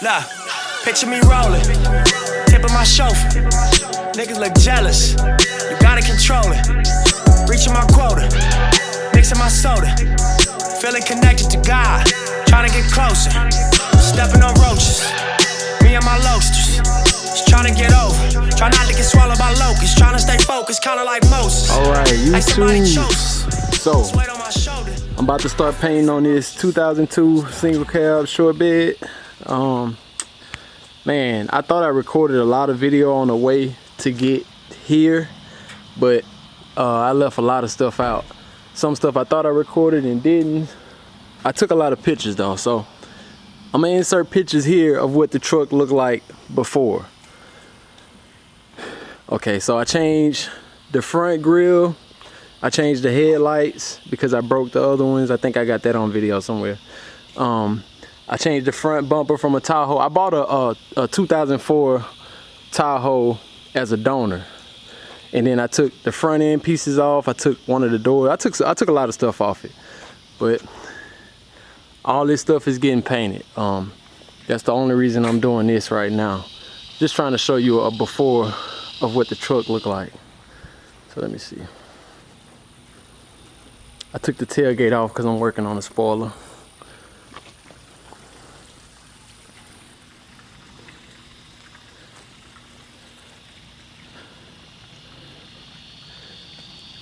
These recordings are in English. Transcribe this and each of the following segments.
Nah, picture me rolling, tip of my chauffeur. Niggas look jealous, you gotta control it. Reaching my quota, mixing my soda. Feeling connected to God, trying to get closer. Stepping on roaches, me and my loasters. Just trying to get over, try not to get swallowed by locusts. Trying to stay focused, kinda like Moses. Alright, YouTube. Like So, I'm about to start painting on this 2002 single cab short bed. Man, I thought I recorded a lot of video on the way to get here, but I left a lot of stuff out. Some stuff I thought I recorded and didn't. I took a lot of pictures though, so I'm gonna insert pictures here of what the truck looked like before. Okay, so I changed the front grille. I changed the headlights because I broke the other ones. I think I got that on video somewhere. I changed the front bumper from a Tahoe. I bought a 2004 Tahoe as a donor, and then I took the front end pieces off. I took one of the doors. I took a lot of stuff off it, but all this stuff is getting painted. That's the only reason I'm doing this right now. Just trying to show you a before of what the truck looked like. So let me see. I took the tailgate off because I'm working on a spoiler.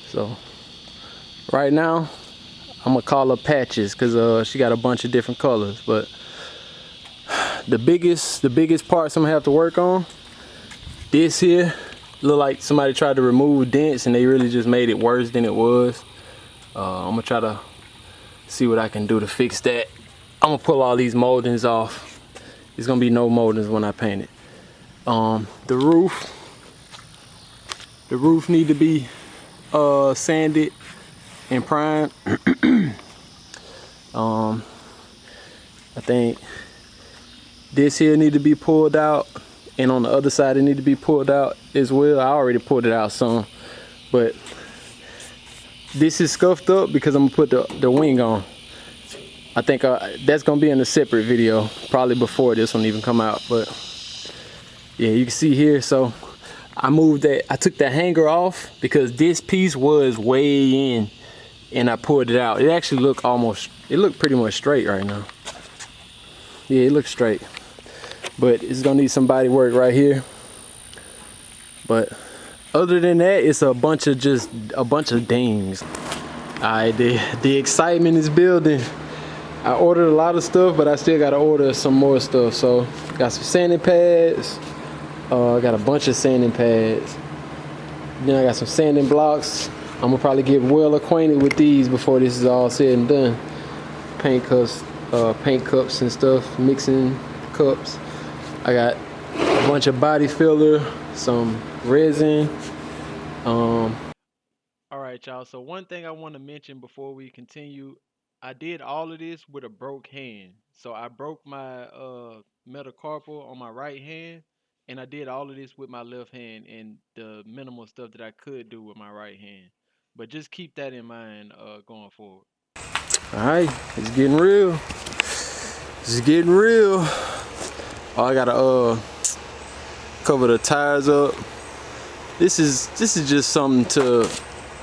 So right now I'm gonna call her patches because she got a bunch of different colors, but the biggest parts I'm gonna have to work on, this here look like somebody tried to remove dents and they really just made it worse than it was. I'm gonna try to see what I can do to fix that. I'm gonna pull all these moldings off. There's gonna be no moldings when I paint it. The roof need to be sanded and primed. I think this here need to be pulled out, and on the other side it need to be pulled out as well. I already pulled it out some, but this is scuffed up because I'm gonna put the wing on. I think that's gonna be in a separate video, probably before this one even come out. But yeah, you can see here. So I moved that. I took the hanger off because this piece was way in, and I pulled it out. It actually looked pretty much straight right now. Yeah, it looks straight, but it's gonna need some body work right here. But other than that, it's a bunch of dings. Alright, the excitement is building. I ordered a lot of stuff, but I still gotta order some more stuff. So got some sanding pads. I got a bunch of sanding pads. Then I got some sanding blocks. I'm gonna probably get well acquainted with these before this is all said and done. Paint cups and stuff, mixing cups. I got a bunch of body filler, some resin. All right, y'all. So one thing I want to mention before we continue, I did all of this with a broke hand. So I broke my metacarpal on my right hand, and I did all of this with my left hand and the minimal stuff that I could do with my right hand. But just keep that in mind going forward. All right, it's getting real. It's getting real. Oh, I gotta cover the tires up. This is just something to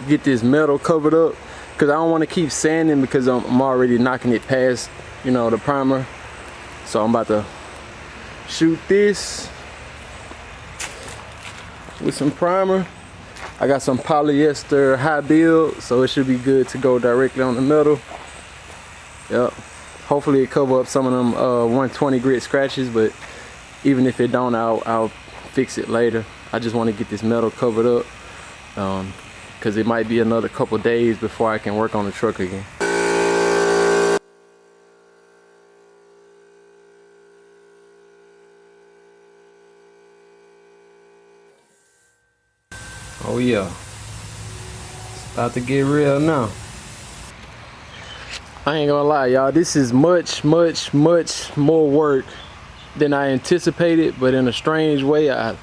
get this metal covered up, because I don't want to keep sanding because I'm already knocking it past, you know, the primer. So I'm about to shoot this with some primer. I got some polyester high build, so it should be good to go directly on the metal. Yep. Hopefully it cover up some of them 120 grit scratches, but even if it don't, I'll fix it later. I just want to get this metal covered up because it might be another couple days before I can work on the truck again. Oh yeah, it's about to get real now. I ain't gonna lie, y'all, this is much more work than I anticipated, but in a strange way I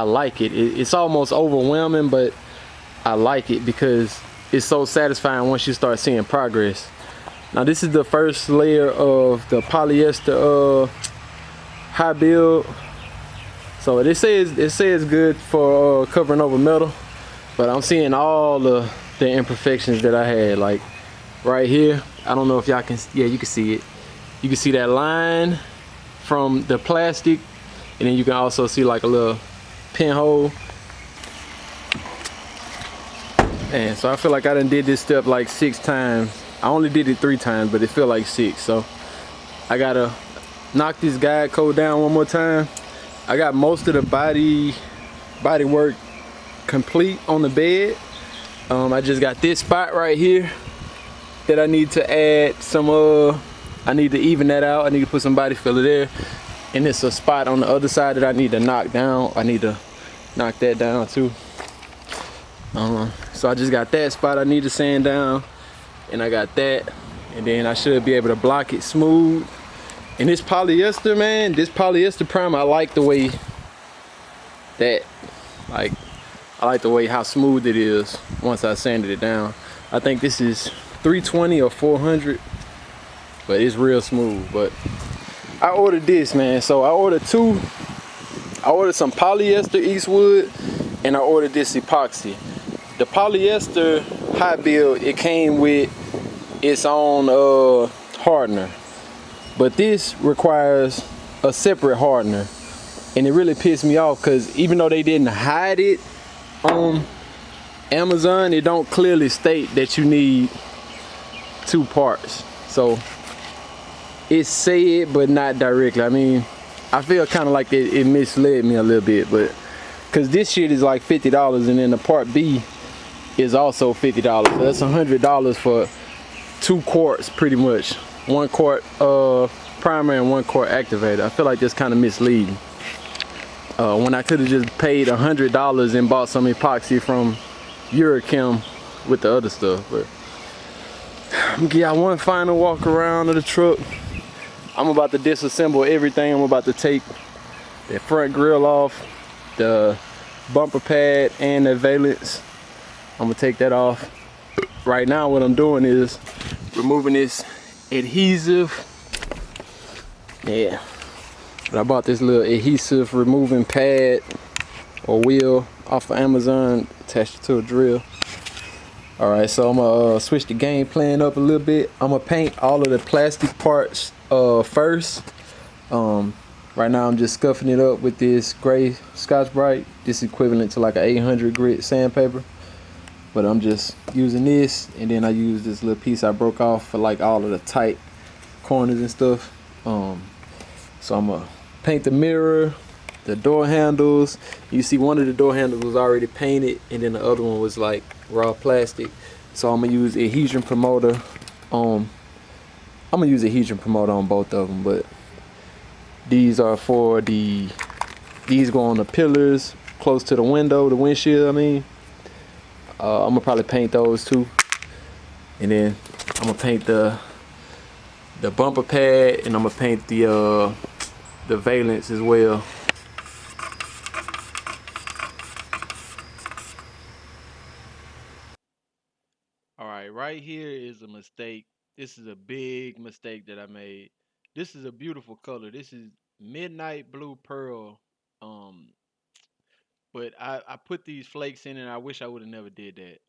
like it. It's almost overwhelming, but I like it because it's so satisfying once you start seeing progress. Now this is the first layer of the polyester high build. So it says good for covering over metal, but I'm seeing all the imperfections that I had, like right here. I don't know if y'all can, yeah, you can see it. You can see that line from the plastic, and then you can also see like a little pinhole. And so I feel like I done did this step like 6 times. I only did it 3 times, but it feel like 6. So I gotta knock this guide code down one more time. I got most of the body work complete on the bed. I just got this spot right here that I need to add some I need to even that out. I need to put some body filler there. And it's a spot on the other side that I need to knock down. I need to knock that down too. So I just got that spot I need to sand down, and I got that, and then I should be able to block it smooth. And this polyester, man, this polyester primer, I like the way that, like, I like the way how smooth it is once I sanded it down. I think this is 320 or 400, but it's real smooth. But I ordered this, man. So I ordered some polyester Eastwood, and I ordered this epoxy. The polyester high build, it came with its own hardener, but this requires a separate hardener, and it really pissed me off because even though they didn't hide it on Amazon, it don't clearly state that you need 2 parts. So it said, but not directly. I mean, I feel kind of like it misled me a little bit, but because this shit is like $50, and then the part B is also $50. So that's $100 for 2 quarts, pretty much. 1 quart primer and 1 quart activator. I feel like that's kind of misleading. When I could have just paid $100 and bought some epoxy from Eurochem with the other stuff. But I'm gonna give y'all one final walk around of the truck. I'm about to disassemble everything. I'm about to take the front grille off, the bumper pad, and the valence. I'm gonna take that off. Right now what I'm doing is removing this adhesive. Yeah, but I bought this little adhesive removing pad or wheel off of Amazon, attached it to a drill. All right, so I'm gonna switch the game plan up a little bit. I'm gonna paint all of the plastic parts first. Right now I'm just scuffing it up with this gray Scotch-Brite. This is equivalent to like an 800 grit sandpaper. But I'm just using this, and then I use this little piece I broke off for like all of the tight corners and stuff. So I'm gonna paint the mirror, the door handles. You see one of the door handles was already painted, and then the other one was like raw plastic. So I'm gonna use adhesion promoter on both of them, but these are for these go on the pillars close to the windshield, I mean. I'm gonna probably paint those too, and then I'm gonna paint the bumper pad, and I'm gonna paint the valence as well. All right, right here is a mistake. This is a big mistake that I made. This is a beautiful color. This is midnight blue pearl. But I put these flakes in, and I wish I would have never did that.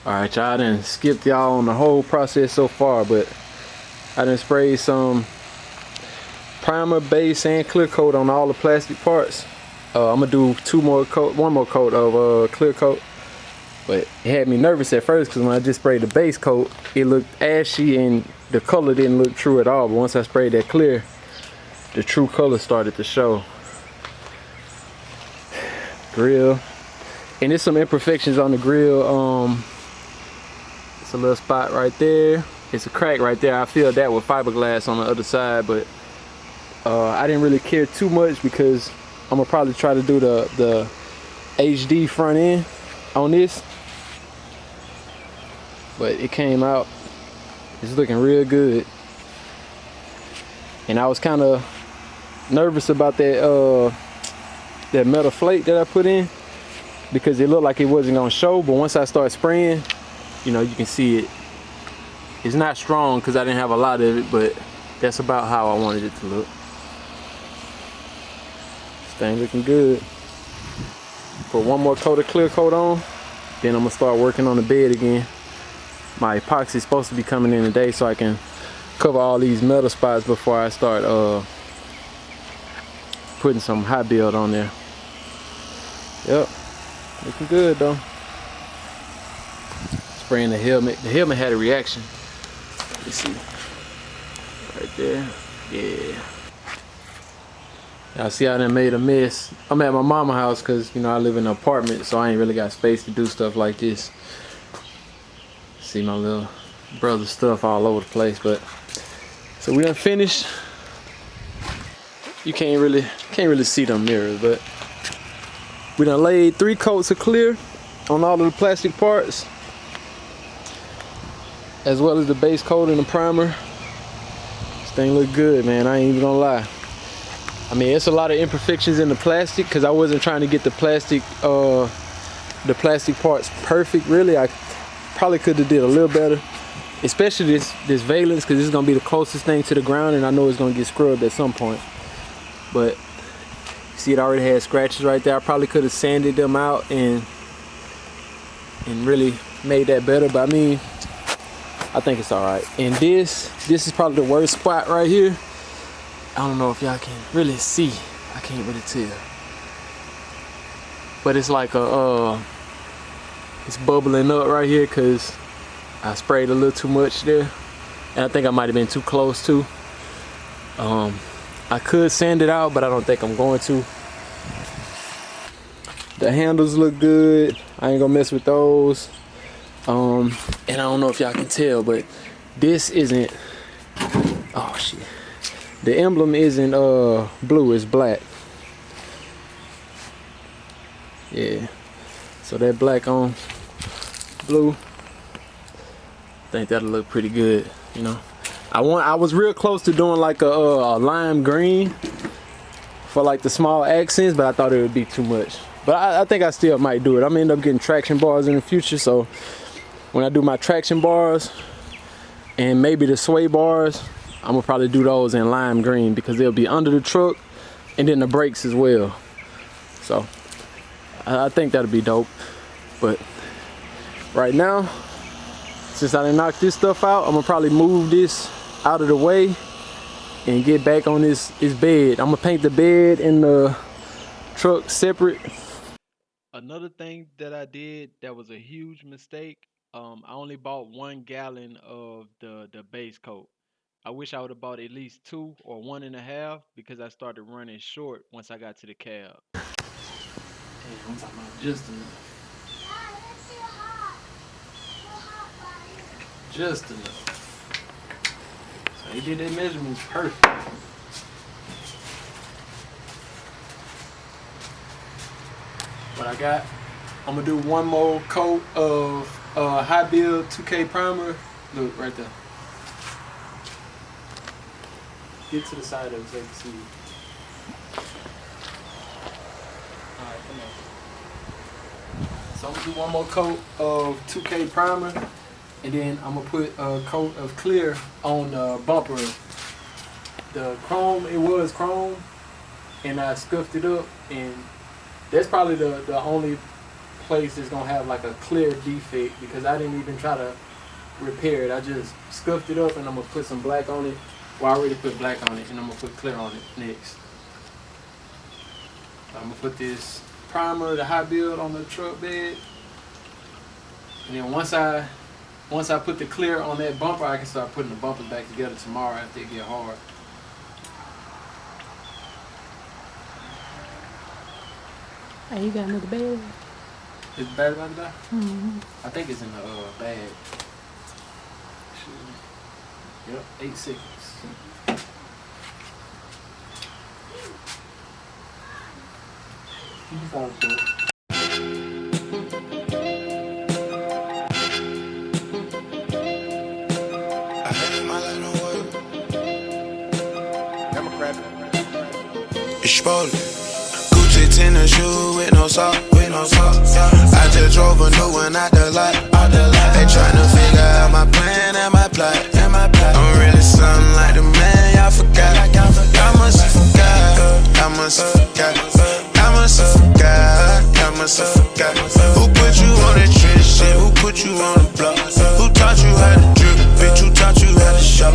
All right, y'all, I done skipped y'all on the whole process so far, but I done sprayed some primer, base, and clear coat on all the plastic parts. I'm gonna do one more coat of clear coat, but it had me nervous at first because when I just sprayed the base coat, it looked ashy and the color didn't look true at all. But once I sprayed that clear, the true color started to show. Grill, and there's some imperfections on the grill. It's a little spot right there. It's a crack right there. I filled that with fiberglass on the other side, but I didn't really care too much because I'm gonna probably try to do the HD front end on this. But it came out, it's looking real good. And I was kind of nervous about that that metal flake that I put in, because it looked like it wasn't gonna show, but once I start spraying, you know, you can see it. It's not strong because I didn't have a lot of it, but that's about how I wanted it to look. This thing looking good. Put one more coat of clear coat on, then I'm gonna start working on the bed again. My epoxy is supposed to be coming in today so I can cover all these metal spots before I start putting some high build on there. Yep, looking good though. Spraying the helmet. The helmet had a reaction. Let's see. Right there. Yeah. Y'all see I done made a mess. I'm at my mama's house because, you know, I live in an apartment, so I ain't really got space to do stuff like this. See my little brother's stuff all over the place, but so we done finished. You can't really see them mirrors, but we done laid 3 coats of clear on all of the plastic parts, as well as the base coat and the primer. This thing look good, man. I ain't even gonna lie. I mean, it's a lot of imperfections in the plastic because I wasn't trying to get the plastic parts perfect. Really, I probably could have did a little better, especially this valence, because this is gonna be the closest thing to the ground, and I know it's gonna get scrubbed at some point. But see, it already had scratches right there. I probably could have sanded them out and really made that better, but I mean, I think it's all right. And this is probably the worst spot right here. I don't know if y'all can really see. I can't really tell. But it's like it's bubbling up right here because I sprayed a little too much there. And I think I might have been too close too. I could sand it out, but I don't think I'm going to. The handles look good. I ain't gonna mess with those. And I don't know if y'all can tell, but this isn't, oh shit. The emblem isn't blue, it's black. Yeah. So that black on blue, I think that'll look pretty good, you know. I was real close to doing like a lime green for like the small accents, but I thought it would be too much. But I think I still might do it. I'm gonna end up getting traction bars in the future, so when I do my traction bars and maybe the sway bars, I'm gonna probably do those in lime green because they'll be under the truck and then the brakes as well. So I think that'll be dope. But right now, since I done knocked this stuff out, I'm gonna probably move this out of the way and get back on this bed. I'm gonna paint the bed and the truck separate. Another thing that I did that was a huge mistake, I only bought 1 gallon of the base coat. I wish I would have bought at least 2 or 1.5 because I started running short once I got to the cab. Damn, I'm talking about just enough. Just enough. So he did that measurements perfect. What I got, I'm gonna do 1 more coat of high build 2K primer. Look right there. Get to the side of it so you can see it. Alright, come on. So I'm gonna do 1 more coat of 2K primer, and then I'm gonna put a coat of clear on the bumper. The chrome, it was chrome, and I scuffed it up, and that's probably the only place that's gonna have like a clear defect because I didn't even try to repair it. I just scuffed it up, and I'm gonna put some black on it. Well, I already put black on it, and I'm gonna put clear on it next. I'm gonna put this primer, the high build, on the truck bed, and then once I put the clear on that bumper, I can start putting the bumpers back together tomorrow after they get hard. Hey, you got another bag? Is the battery like that? Mm-hmm. I think it's in the bag. Yep, 8 seconds. You can follow through it. exposed. Gucci tennis shoe with no sock, I just drove a new one out the lot. They tryna figure out my plan and my plot. I'm really something like the man y'all forgot. Y'all must have forgot. Y'all must have forgot. Y'all must have forgot. Y'all must have forgot. Who put you on that trench shit? Who put you on the block? Who taught you how to drip? Bitch, who taught you how to shop?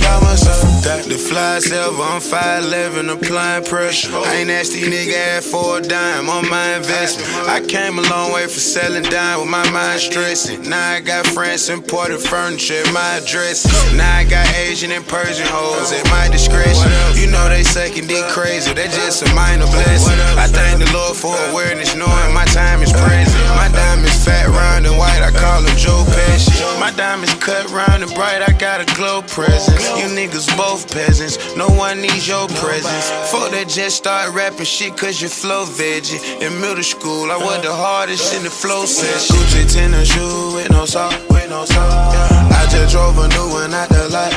Y'all must have forgot. The fly silver, I'm 5'11", applying pressure. I ain't asked these niggas ass for a dime on my investment. I came a long way for selling dime with my mind stressing. Now I got France imported furniture at my address. Now I got Asian and Persian hoes at my discretion. You know they sucking dick crazy, they just a minor blessing. I thank the Lord for awareness, knowing my time is present. My diamonds fat, round and white, I call them Joe Pesci. My diamonds cut round and bright, I got a glow presence. You niggas both peasants, no one needs your presence. Fuck that, just start rapping shit cause you flow veggie. In middle school, I was the hardest in the flow session. Gucci tennis shoe with no sock, I just drove a new one out the lot.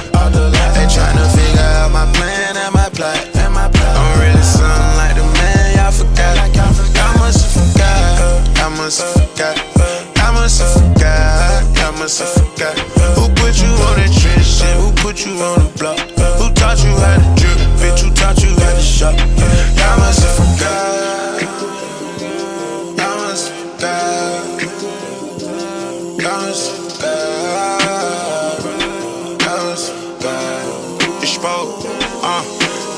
They tryna figure out my plan and my plot. I'm really something like the man y'all forgot. Y'all must have forgot. Y'all must have forgot. Y'all must have forgot. Y'all must have forgot. Who put you on that trench shit? Who put you on the block? Who taught you how to drip? Bitch, who taught you how to shop? Y'all must have forgot. Y'all must have forgot. Y'all must have forgot. Y'all must have forgot. Exposed.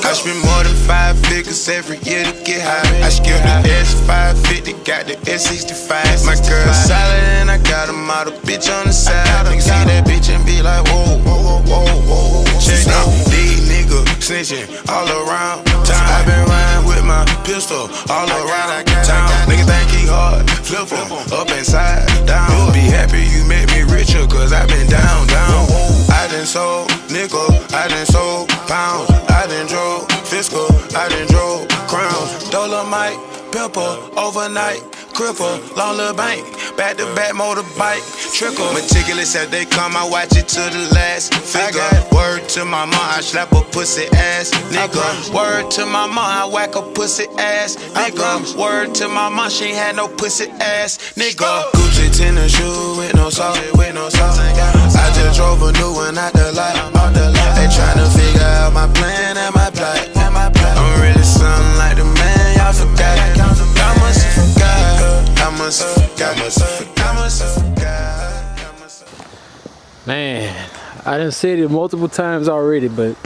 I spend more than 5 figures every year to get high. I skipped the S550, got the S65. My girl solid and I got a model bitch on the side. Niggas see that bitch and be like, whoa, whoa, whoa, whoa. Check out these niggas snitching all around town. I been riding with my pistol all around town. Niggas think he hard, flip him up and side down. Be happy you made me richer cause I been down. I done sold nickel, I done sold pounds, I done drove fiscal, I done drove crowns. Dolomite, pimple, overnight, cripple, long little bank, back to back motorbike, trickle. Meticulous as they come, I watch it to the last figure. Word to my mom, I slap a pussy ass nigga. Word to my mom, I whack a pussy ass nigga. Word to my mom, she ain't had no pussy ass nigga. Gucci tennis shoe with no sock, I just drove a new one out the lot. They tryna figure out my plan and my plot. I'm really something like the man y'all forgot. Y'all must have forgot. Y'all must have forgot. Y'all must have forgot. Man, I done said it multiple times already, but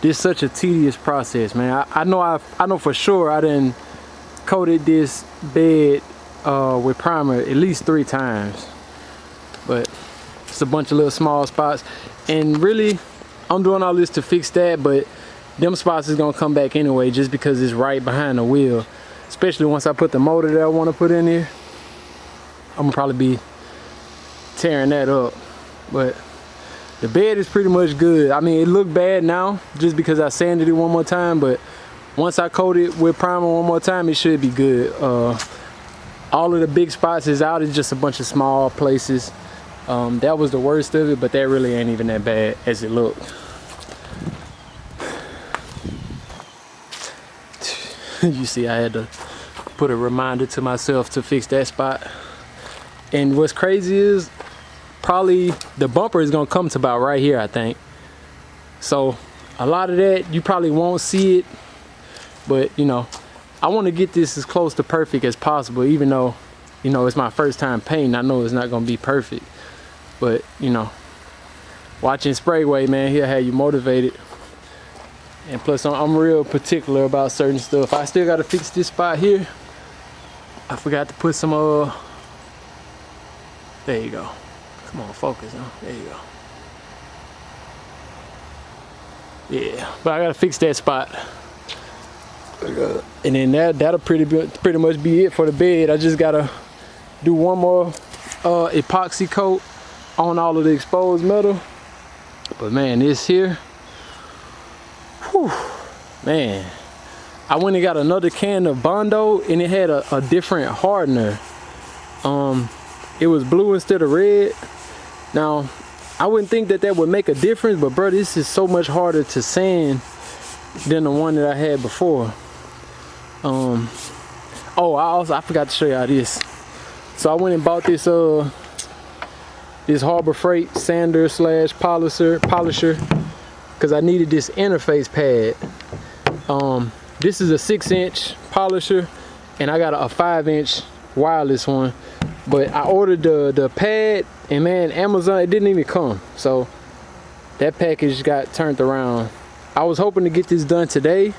this is such a tedious process, man. I know for sure I done coated this bed with primer at least 3 times, but it's a bunch of little small spots, and really I'm doing all this to fix that, but them spots is gonna come back anyway just because it's right behind the wheel, especially once I put the motor that I want to put in here. I'm gonna probably be tearing that up, but the bed is pretty much good. I mean, it looked bad now just because I sanded it one more time, but once I coat it with primer one more time, it should be good. All of the big spots is out. It's just a bunch of small places. That was the worst of it, but that really ain't even that bad as it looked. You see, I had to put a reminder to myself to fix that spot. And what's crazy is probably the bumper is gonna come to about right here, I think. So a lot of that you probably won't see it, but you know, I want to get this as close to perfect as possible, even though, you know, it's my first time painting. I know it's not gonna be perfect, but you know, watching Sprayway, man, he'll have you motivated. And plus I'm real particular about certain stuff. I still gotta fix this spot here. I forgot to put some there you go. Come on, focus, huh? There you go. Yeah, but I gotta fix that spot. And then that'll pretty much be it for the bed. I just gotta do one more epoxy coat on all of the exposed metal. But man, this here, whew, man, I went and got another can of Bondo, and it had a different hardener. It was blue instead of red. Now, I wouldn't think that would make a difference, but bro, this is so much harder to sand than the one that I had before. Oh, I forgot to show y'all this. So I went and bought this this Harbor Freight sander / polisher because I needed this interface pad. This is a 6-inch polisher, and I got a 5-inch wireless one. But I ordered the pad, and man, Amazon, it didn't even come. So that package got turned around. I was hoping to get this done today.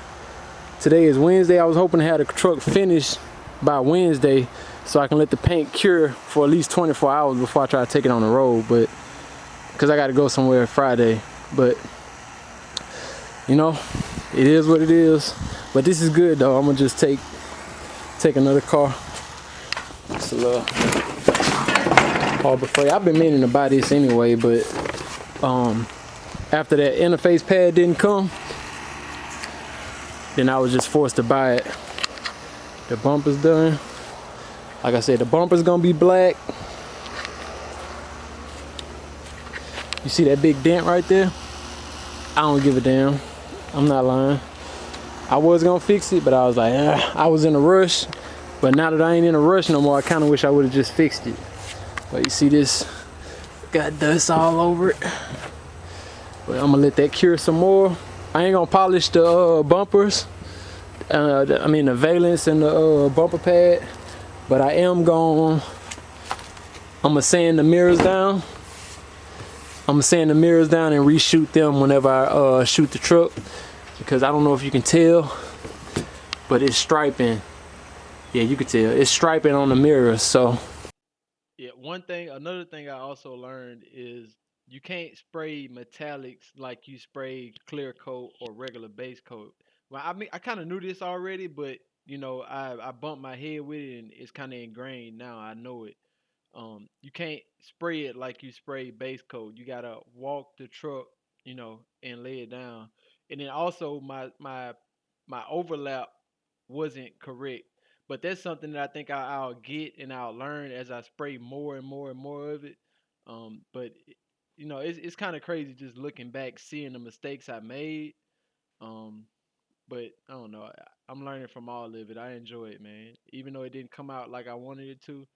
Today is Wednesday. I was hoping to have the truck finished by Wednesday so I can let the paint cure for at least 24 hours before I try to take it on the road. But because I got to go somewhere Friday. But you know, it is what it is. But this is good though. I'm gonna just take another car. It's a little Harbor Freight. I've been meaning to buy this anyway, but after that interface pad didn't come, then I was just forced to buy it. The bumper's done. Like I said, the bumper's gonna be black. You see that big dent right there? I don't give a damn. I'm not lying. I was gonna fix it, but I was like, I was in a rush. But now that I ain't in a rush no more, I kind of wish I would have just fixed it. But you see this, got dust all over it. But I'm gonna let that cure some more. I ain't gonna polish the bumpers. I mean the valence and the bumper pad. But I'm gonna sand the mirrors down. I'm gonna sand the mirrors down and reshoot them whenever I shoot the truck. Because I don't know if you can tell, but it's striping. Yeah, you can tell. It's striping on the mirrors, so. Yeah, another thing I also learned is you can't spray metallics like you spray clear coat or regular base coat. Well, I mean, I kind of knew this already, but you know, I bumped my head with it and it's kind of ingrained now. I know it. You can't spray it like you spray base coat. You gotta walk the truck, you know, and lay it down. And then also my overlap wasn't correct. But that's something that I think I'll get and I'll learn as I spray more and more and more of it. But you know, it's kind of crazy just looking back, seeing the mistakes I made. But I don't know. I'm learning from all of it. I enjoy it, man. Even though it didn't come out like I wanted it to,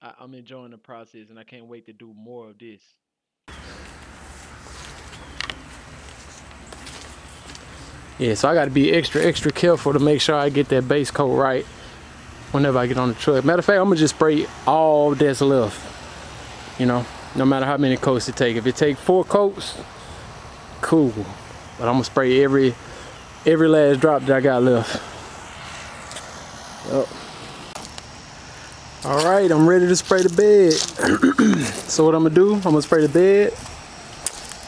I'm enjoying the process, and I can't wait to do more of this. Yeah, so I got to be extra careful to make sure I get that base coat right whenever I get on the truck. Matter of fact, I'm gonna just spray all that's left. You know, no matter how many coats it take. If it take 4 coats, cool. But I'm gonna spray every last drop that I got left. Yep. All right, I'm ready to spray the bed. So what I'm gonna do, I'm gonna spray the bed,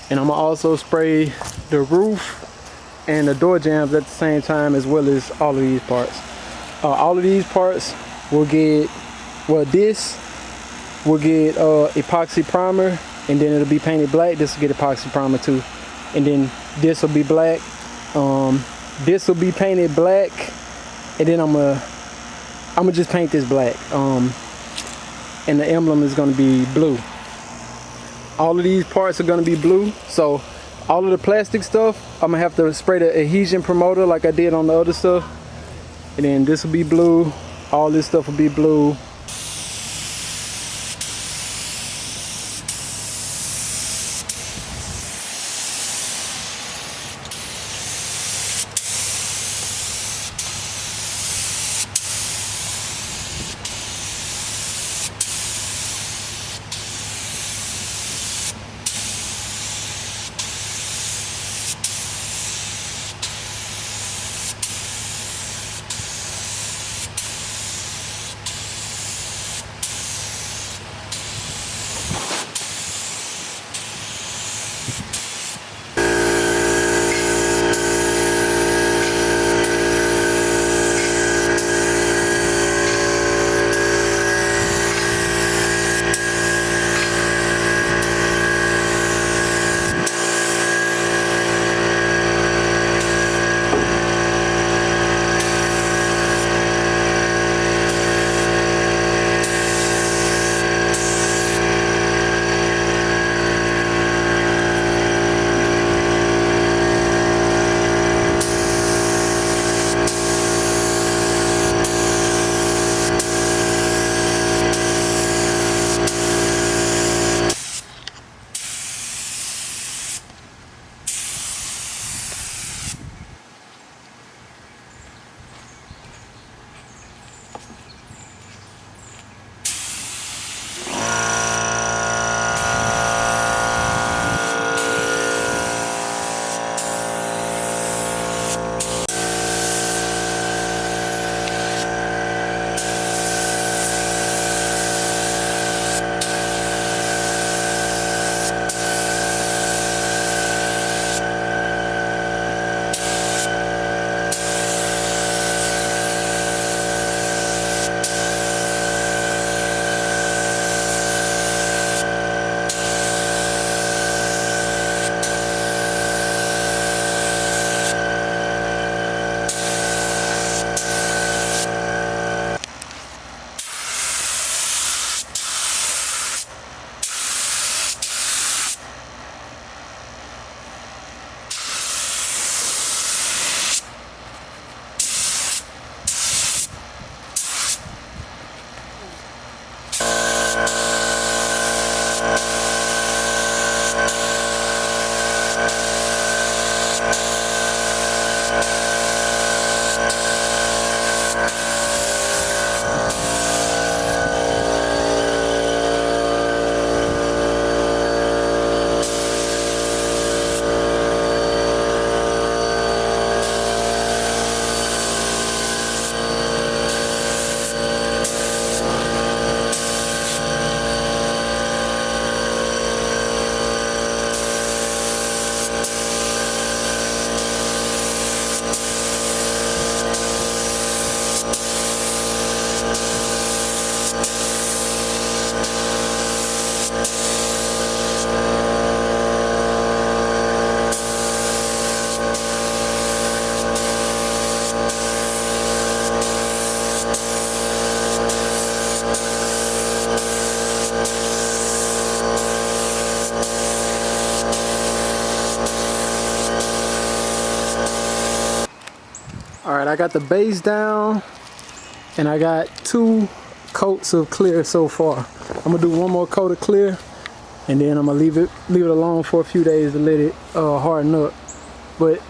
and I'm gonna also spray the roof and the door jambs at the same time, as well as all of these parts. All of these parts will get, well, this will get epoxy primer, and then it'll be painted black. This will get epoxy primer too, and then this will be black. This will be painted black, and then I'm gonna just paint this black. And the emblem is gonna be blue. All of these parts are gonna be blue, so all of the plastic stuff, I'm gonna have to spray the adhesion promoter like I did on the other stuff. And then this will be blue. All this stuff will be blue. I got the base down and I got 2 coats of clear so far. I'm gonna do 1 more coat of clear and then I'm gonna leave it alone for a few days to let it harden up. But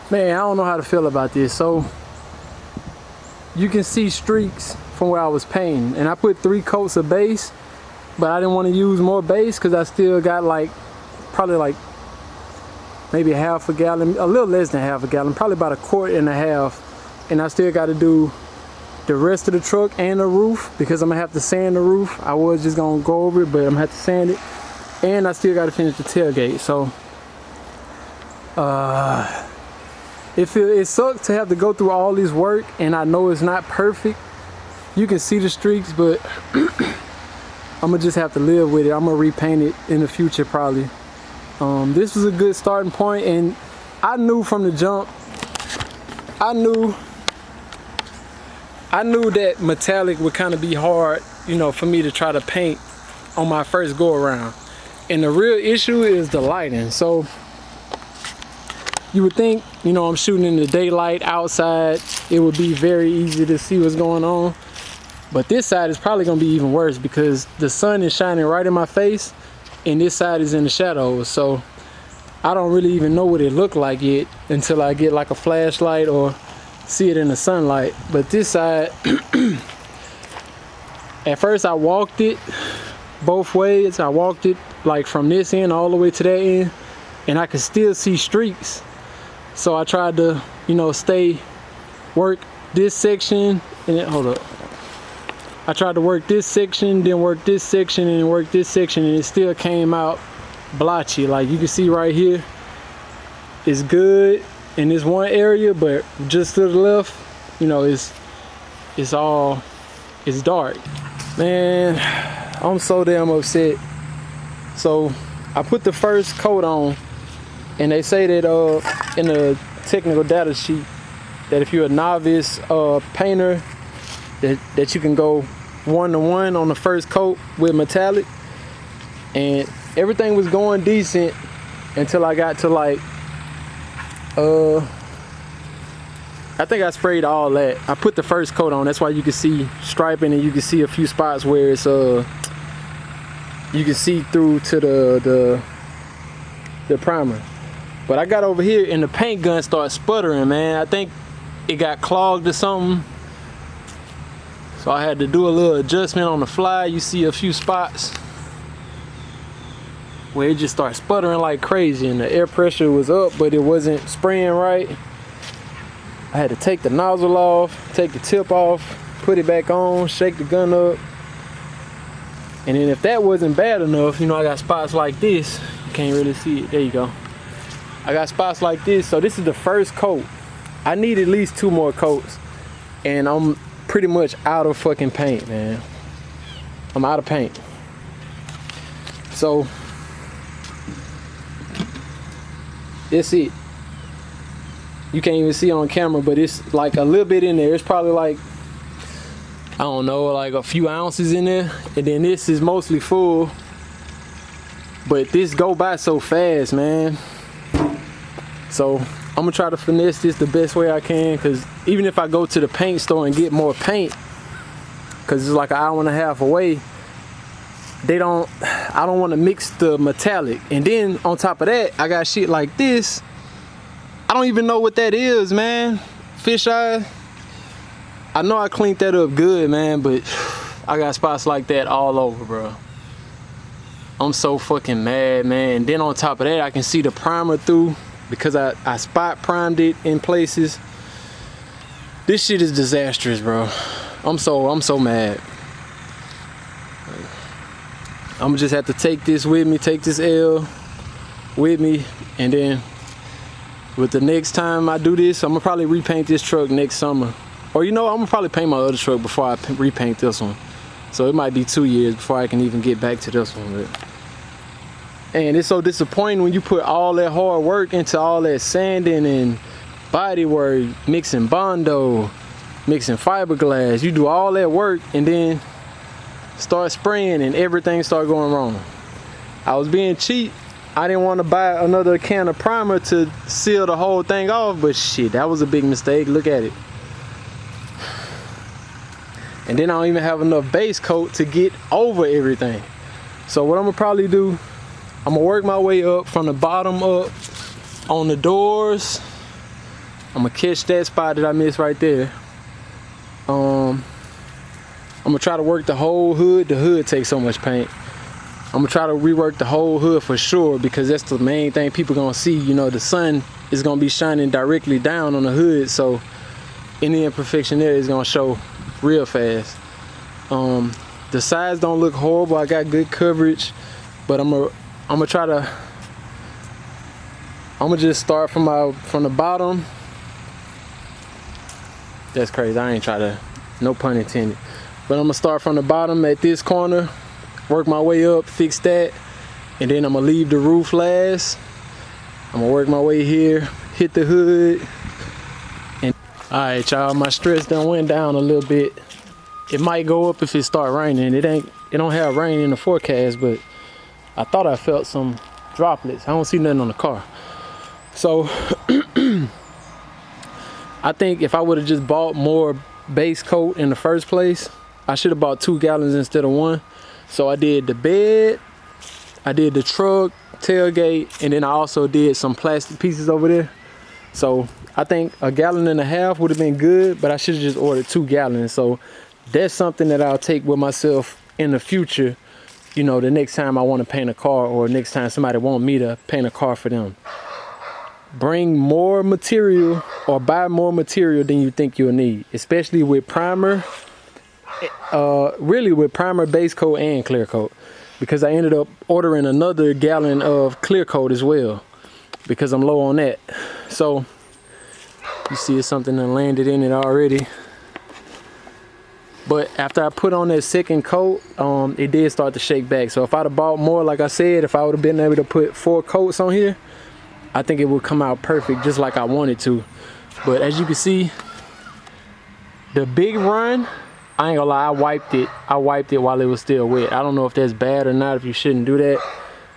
man, I don't know how to feel about this. So you can see streaks from where I was painting, and I put 3 coats of base, but I didn't want to use more base because I still got probably maybe half a gallon, a little less than half a gallon, probably about 1.5 quarts, and I still got to do the rest of the truck and the roof because I'm gonna have to sand the roof. I was just gonna go over it, but I'm gonna have to sand it, and I still got to finish the tailgate. So it sucks to have to go through all this work, and I know it's not perfect. You can see the streaks, but I'm gonna just have to live with it. I'm gonna repaint it in the future probably. This was a good starting point, and I knew from the jump, I knew that metallic would kind of be hard, you know, for me to try to paint on my first go around. And the real issue is the lighting. So you would think, you know, I'm shooting in the daylight outside, it would be very easy to see what's going on. But this side is probably gonna be even worse because the sun is shining right in my face and this side is in the shadows. So I don't really even know what it looked like yet until I get like a flashlight or see it in the sunlight. But this side, at first I walked it both ways. I walked it like from this end all the way to that end, and I could still see streaks. So I tried to, you know, work this section, and then, hold up. I tried to work this section, then work this section, and work this section, and it still came out blotchy. Like you can see right here, it's good in this one area, but just to the left, you know, it's dark. Man, I'm so damn upset. So I put the first coat on, and they say that in the technical data sheet that if you're a novice painter, that you can go 1-to-1 on the first coat with metallic. And everything was going decent until I got to like I think I sprayed all that. I put the first coat on, that's why you can see striping, and you can see a few spots where it's you can see through to the primer. But I got over here and the paint gun started sputtering, man. I think it got clogged or something, so I had to do a little adjustment on the fly. You see a few spots where it just started sputtering like crazy, and the air pressure was up, but it wasn't spraying right. I had to take the nozzle off, take the tip off, put it back on, shake the gun up. And then if that wasn't bad enough, you know, I got spots like this. You can't really see it, there you go. I got spots like this, so this is the first coat. I need at least 2 more coats, and I'm pretty much out of fucking paint, man. I'm out of paint. So that's it. You can't even see on camera, but it's like a little bit in there. It's probably like, I don't know, like a few ounces in there. And then this is mostly full. But this go by so fast, man. So I'm gonna try to finesse this the best way I can, because even if I go to the paint store and get more paint, because it's like an hour and a half away, I don't want to mix the metallic. And then on top of that, I got shit like this. I don't even know what that is, man. Fisheye. I know I cleaned that up good, man, but I got spots like that all over, bro. I'm so fucking mad, man. And then on top of that, I can see the primer through because I spot primed it in places. This shit is disastrous, bro. I'm so mad. I'm gonna just have to take this with me, take this L with me, and then with the next time I do this, I'm gonna probably repaint this truck next summer. Or you know, I'm gonna probably paint my other truck before I repaint this one. So it might be 2 years before I can even get back to this one. And it's so disappointing when you put all that hard work into all that sanding and body work, mixing Bondo, mixing fiberglass. You do all that work and then start spraying and everything start going wrong. I was being cheap I didn't want to buy another can of primer to seal the whole thing off, but shit, that was a big mistake. Look at it. And then I don't even have enough base coat to get over everything. So what I'm gonna probably do, I'm gonna work my way up from the bottom up on the doors. I'm gonna catch that spot that I missed right there. I'm gonna try to work the whole hood. The hood takes so much paint. I'm gonna try to rework the whole hood for sure, because that's the main thing people gonna see. You know, the sun is gonna be shining directly down on the hood, so any imperfection there is gonna show real fast. The sides don't look horrible. I got good coverage, but I'm gonna try to. I'm gonna just start from the bottom. That's crazy. I ain't try to. No pun intended. But I'm gonna start from the bottom at this corner. Work my way up, fix that, and then I'm gonna leave the roof last. I'm gonna work my way here, hit the hood, and all right, y'all, my stress done went down a little bit. It might go up if it start raining. It don't have rain in the forecast, but I thought I felt some droplets. I don't see nothing on the car. So I think if I would have just bought more base coat in the first place, I should have bought 2 gallons instead of 1. So I did the bed, I did the truck, tailgate, and then I also did some plastic pieces over there. So I think 1.5 gallons would have been good, but I should have just ordered 2 gallons. So that's something that I'll take with myself in the future. You know, the next time I want to paint a car, or next time somebody want me to paint a car for them. Bring more material or buy more material than you think you'll need, especially with primer. Really with primer, base coat, and clear coat, because I ended up ordering another gallon of clear coat as well because I'm low on that. So you see it's something that landed in it already, but after I put on that second coat, it did start to shake back. So if I'd have bought more, like I said, if I would have been able to put 4 coats on here, I think it would come out perfect, just like I wanted to. But as you can see, the big run, I ain't gonna lie, I wiped it while it was still wet. I don't know if that's bad or not, if you shouldn't do that,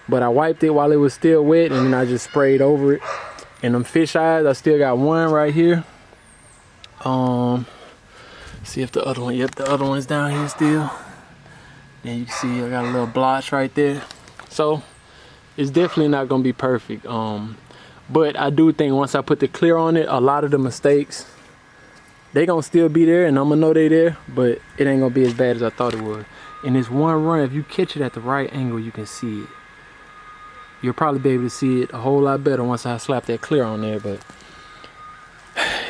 but I wiped it while it was still wet, and then I just sprayed over it. And them fish eyes, I still got one right here. See if the other one, yep, the other one's down here still. And you can see I got a little blotch right there. So it's definitely not gonna be perfect. But I do think once I put the clear on it, a lot of the mistakes, they gonna still be there, and I'm gonna know they there, but it ain't gonna be as bad as I thought it would. In this one run, if you catch it at the right angle, you can see it. You'll probably be able to see it a whole lot better once I slap that clear on there, but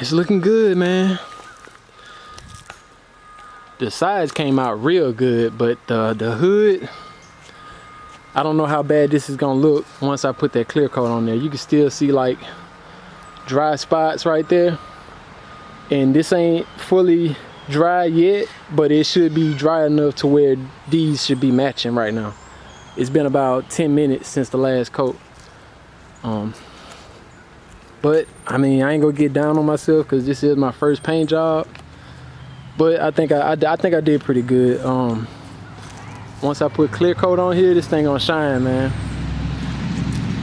it's looking good, man. The sides came out real good, but the hood, I don't know how bad this is gonna look once I put that clear coat on there. You can still see like dry spots right there. And this ain't fully dry yet, but it should be dry enough to where these should be matching right now. It's been about 10 minutes since the last coat. But I mean, I ain't gonna get down on myself because this is my first paint job. But I think I did pretty good. Once I put clear coat on here, this thing gonna shine, man.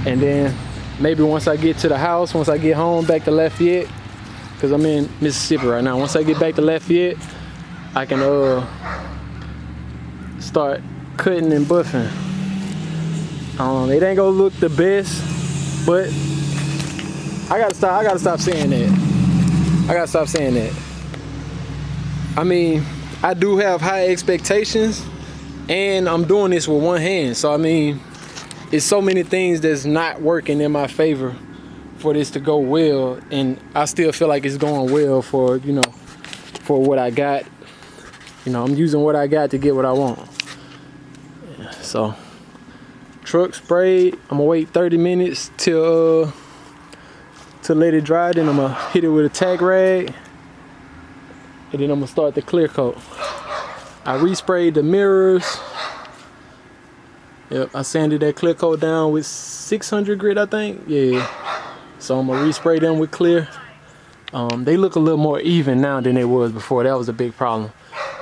And then maybe once I get to the house, once I get home back to Lafayette, because I'm in Mississippi right now. Once I get back to Lafayette, I can start cutting and buffing. It ain't gonna look the best, but I gotta stop saying that. I gotta stop saying that. I mean, I do have high expectations, and I'm doing this with one hand. So I mean, it's so many things that's not working in my favor for this to go well, and I still feel like it's going well for, you know, for what I got. You know, I'm using what I got to get what I want. Yeah, so truck sprayed. I'm gonna wait 30 minutes till to let it dry, then I'm gonna hit it with a tack rag, and then I'm gonna start the clear coat. I resprayed the mirrors. Yep, I sanded that clear coat down with 600 grit, I think. Yeah. So I'm gonna respray them with clear. They look a little more even now than they was before. That was a big problem.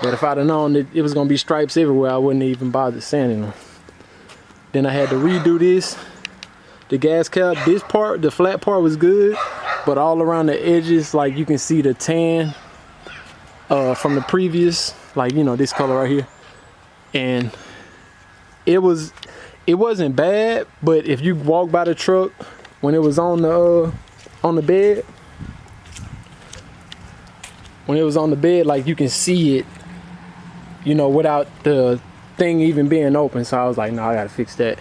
But if I'd have known that it was gonna be stripes everywhere, I wouldn't even bother sanding them. Then I had to redo this. the gas cap. This part, the flat part was good, but all around the edges, like you can see the tan from the previous, like, you know, this color right here. And it wasn't bad, but if you walk by the truck when it was on the bed, like you can see it, you know, without the thing even being open. So I was like, no, I gotta fix that.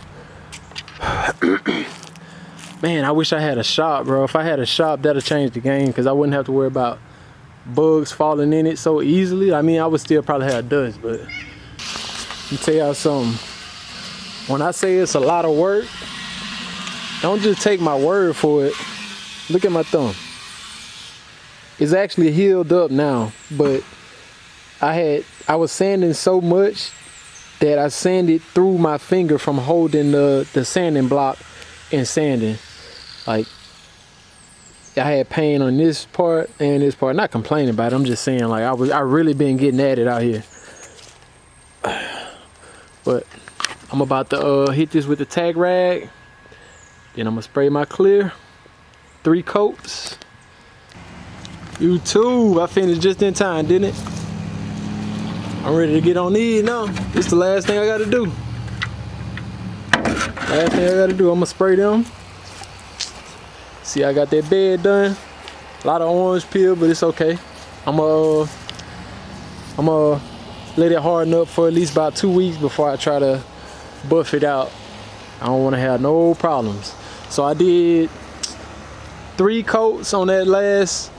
Man, I wish I had a shop, bro. If I had a shop, that'd change the game, because I wouldn't have to worry about bugs falling in it so easily. I mean, I would still probably have dust, but let me tell y'all something. When I say it's a lot of work, don't just take my word for it. Look at my thumb. It's actually healed up now, but I was sanding so much that I sanded through my finger from holding the sanding block and sanding. Like, I had pain on this part and this part. Not complaining about it, I'm just saying, like, I really been getting at it out here. But I'm about to hit this with the tack rag. Then I'm gonna spray my clear. 3 coats. You too. I finished just in time, didn't it? I'm ready to get on these now. This is the last thing I gotta do. Last thing I gotta do, I'm gonna spray them. See, I got that bed done. A lot of orange peel, but it's okay. I'm gonna let it harden up for at least about 2 weeks before I try to buff it out. I don't want to have no problems. So I did 3 coats on that last.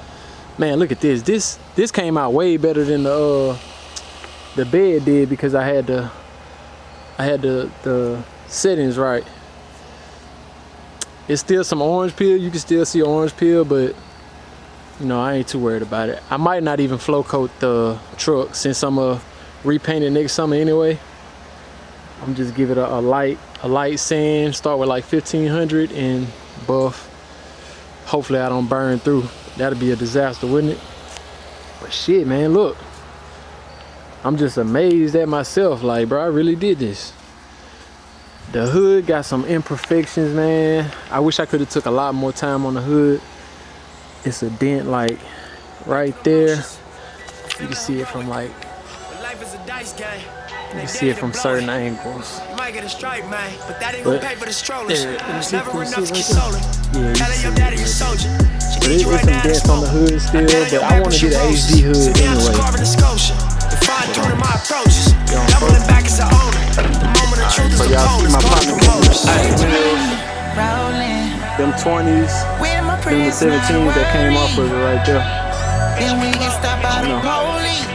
Man, look at this. This came out way better than the bed did, because I had the settings right. It's still some orange peel. You can still see orange peel, but you know, I ain't too worried about it. I might not even flow coat the truck, since I'm repaint it next summer anyway. I'm just give it a light sand. Start with like 1500 and buff. Hopefully I don't burn through. That'd be a disaster, wouldn't it? But shit, man, look. I'm just amazed at myself. Like, bro, I really did this. The hood got some imperfections, man. I wish I could have took a lot more time on the hood. It's a dent, like, right there. You can see it from, like, you can see it from certain angles. You might get a stripe, man, but that ain't gonna pay for the strollers. It's never enough to console her. Tell her your daddy a soldier. But it's some dents on the hood still, but I want to get an HD hood anyway. So y'all see my partner them 20s, them the 17s that came off of it right there. No,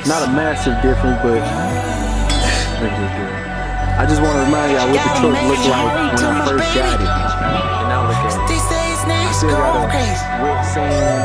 not a massive difference, but I just want to remind y'all what the truck looked like when I first got it. And now look at it. I still got a wet sand.